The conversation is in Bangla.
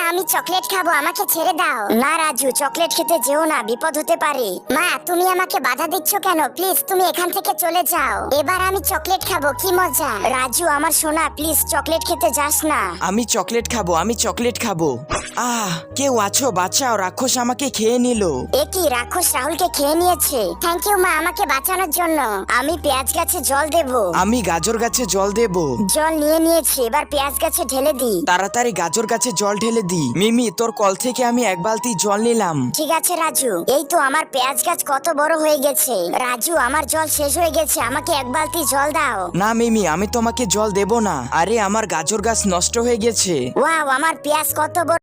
আমি চকলেট খাবো, আমাকে ছেড়ে দাও। না রাজু, চকলেট খেতে যেও না, বিপদ হতে পারে। মা তুমি আমাকে বাধা দিচ্ছ কেন? প্লিজ তুমি এখান থেকে চলে যাও। এবার আমি চকলেট খাবো, কি মজা। রাজু আমার সোনা, প্লিজ চকলেট খেতে যাস না। আমি চকলেট খাবো, আমি চকলেট খাবো। কেউ আছো, বাঁচাও, রাক্ষস আমাকে খেয়ে নিল। এ কি, রাক্ষস রাহুলকে খেয়ে নিয়েছে? থ্যাংক ইউ মা আমাকে বাঁচানোর জন্য। আমি পেঁয়াজ গাছে জল দেব। আমি গাজর গাছে জল দেব। জল নিয়ে নিয়েছি, এবার পেঁয়াজ গাছে ঢেলে দিই। তাড়াতাড়ি গাজর গাছে জল ঢেলে দি। মিমি, তোর কল থেকে আমি এক বালতি জল নিলাম। ঠিক আছে রাজু, এই তো আমার পেঁয়াজ গাছ কত বড় হয়ে গেছে। রাজু আমার জল শেষ হয়ে গেছে, আমাকে এক বালতি জল দাও। না মিমি, আমি তোমাকে জল দেব না। আরে আমার গাজর গাছ নষ্ট হয়ে গেছে। ওয়াও, আমার পেঁয়াজ কত বড়।